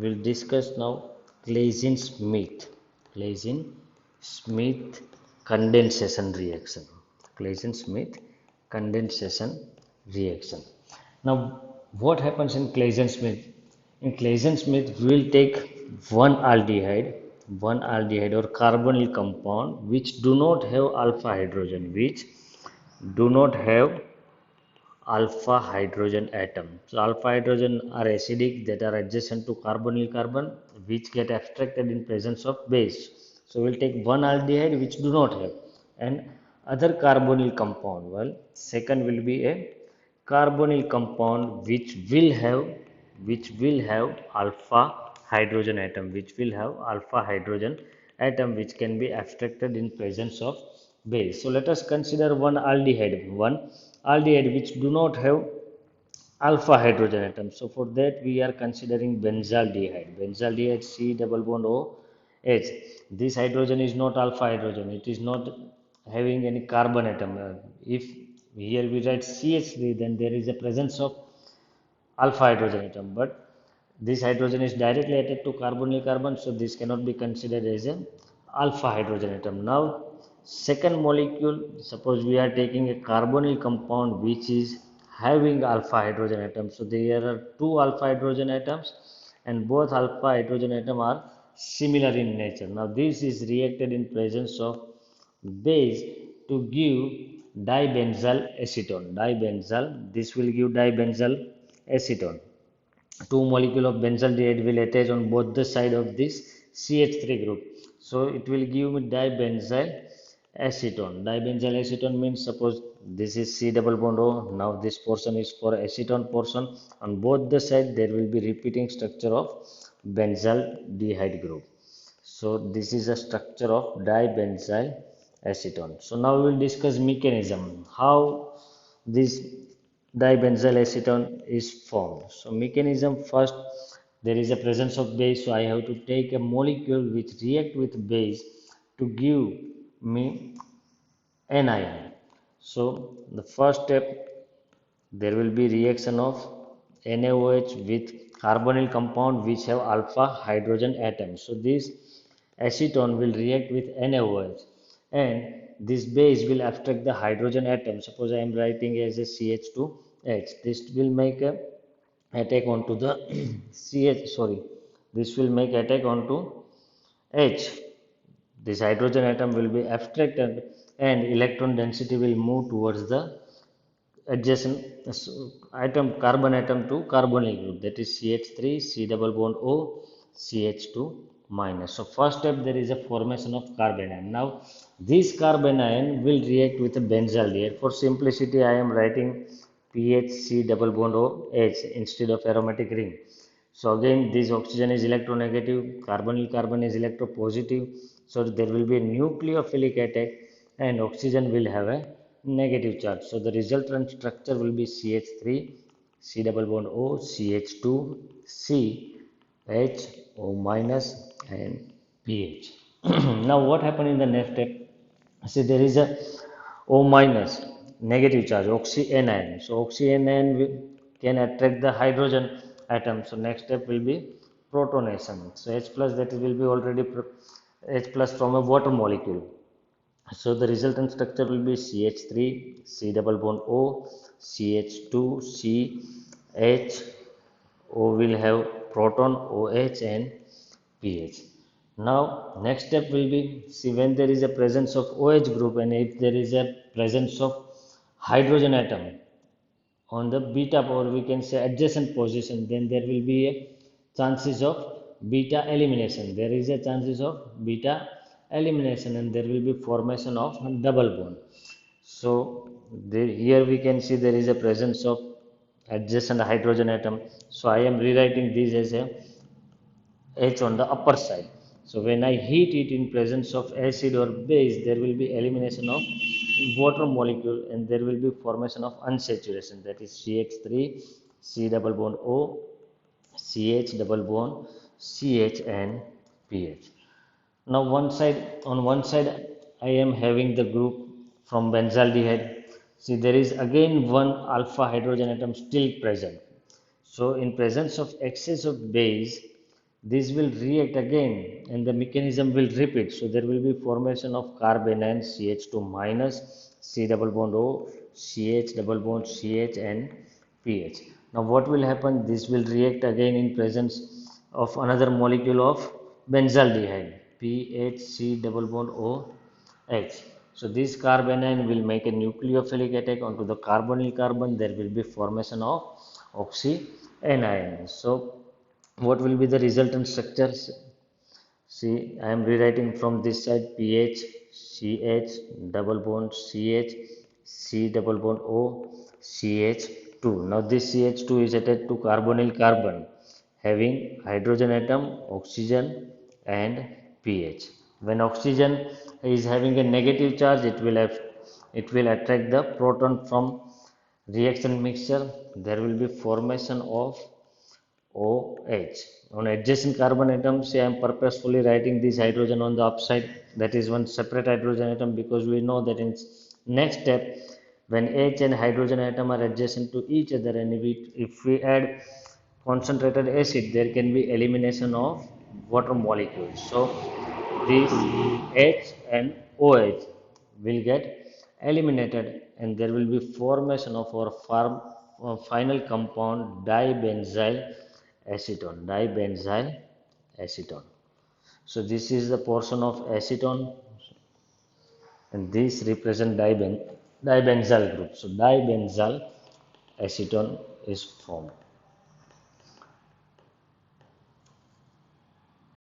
we'll discuss now Claisen-Smith. Claisen-Smith condensation reaction. Claisen-Smith condensation reaction. Now, what happens in Claisen-Smith? In Claisen-Smith, we will take one aldehyde or carbonyl compound which do not have alpha hydrogen, which do not have alpha hydrogen atom. So alpha hydrogen are acidic that are adjacent to carbonyl carbon which get abstracted in presence of base. So we'll take one aldehyde which do not have and other carbonyl compound. Well, second will be a carbonyl compound which will have alpha hydrogen atom which can be abstracted in presence of base. So let us consider one aldehyde which do not have alpha hydrogen atom. So for that we are considering benzaldehyde. Benzaldehyde C double bond O H. This hydrogen is not alpha hydrogen. It is not having any carbon atom. If here we write CH3, then there is a presence of alpha hydrogen atom. But this hydrogen is directly attached to carbonyl carbon, so this cannot be considered as a alpha hydrogen atom. Now, second molecule, suppose we are taking a carbonyl compound which is having alpha hydrogen atom. So there are two alpha hydrogen atoms and both alpha hydrogen atom are similar in nature. Now this is reacted in presence of base to give dibenzyl acetone. This will give dibenzyl acetone. Two molecule of benzaldehyde will attach on both the side of this CH3 group. So it will give me dibenzyl acetone. Dibenzyl acetone means suppose this is C double bond O. Now this portion is for acetone portion. On both the side there will be repeating structure of benzaldehyde group. So this is a structure of dibenzyl acetone. So now we will discuss mechanism. How this dibenzyl acetone is formed. So mechanism, first there is a presence of base, so I have to take a molecule which react with base to give me anion. So the first step, there will be reaction of NaOH with carbonyl compound which have alpha hydrogen atoms. So this acetone will react with NaOH and this base will abstract the hydrogen atom. Suppose I am writing as a CH2H. This will make a attack onto the this will make attack onto H. This hydrogen atom will be abstracted and electron density will move towards the adjacent atom, carbon atom to carbonyl group, that is CH3 C double bond O CH2 minus. So first step, there is a formation of carbon ion. Now this carbon ion will react with a benzaldehyde. For simplicity I am writing PHC double bond OH instead of aromatic ring. So again this oxygen is electronegative, carbonyl carbon is electropositive, so there will be a nucleophilic attack and oxygen will have a negative charge. So the resultant structure will be CH3 C double bond O CH2 C H O minus and pH. Now what happened in the next step? See, there is a O minus negative charge oxyanion. So oxyanion can attract the hydrogen atom. So next step will be protonation. So H plus, that will be already H plus from a water molecule. So the resultant structure will be CH3 C double bond O CH2 C H. O will have proton OH and pH. Now next step will be, see, when there is a presence of OH group and if there is a presence of hydrogen atom on the beta, or we can say adjacent position, then there will be a chances of beta elimination. There is a chances of beta elimination and there will be formation of double bond. So here we can see there is a presence of adjacent hydrogen atom. So I am rewriting this as a H on the upper side. So when I heat it in presence of acid or base, there will be elimination of water molecule and there will be formation of unsaturation, that is CH3 C double bond O CH double bond CH and pH. Now on one side I am having the group from benzaldehyde. See, there is again one alpha hydrogen atom still present. So in presence of excess of base, this will react again and the mechanism will repeat. So there will be formation of carbanion CH2 minus C double bond O, CH double bond CH and PH. Now what will happen? This will react again in presence of another molecule of benzaldehyde PHC double bond OH. So this carbanion will make a nucleophilic attack onto the carbonyl carbon. There will be formation of oxyanion. So what will be the resultant structures? See, I am rewriting from this side PH, CH, double bond CH, C double bond O, CH2. Now this CH2 is attached to carbonyl carbon having hydrogen atom, oxygen and pH. When oxygen is having a negative charge, it will attract the proton from reaction mixture. There will be formation of OH. On adjacent carbon atoms, I am purposefully writing this hydrogen on the upside. That is one separate hydrogen atom because we know that in next step, when H and hydrogen atom are adjacent to each other and if we add concentrated acid, there can be elimination of water molecules. So these H and OH will get eliminated and there will be formation of our final compound dibenzyl acetone. So this is the portion of acetone and this represent dibenzyl group. So dibenzyl acetone is formed.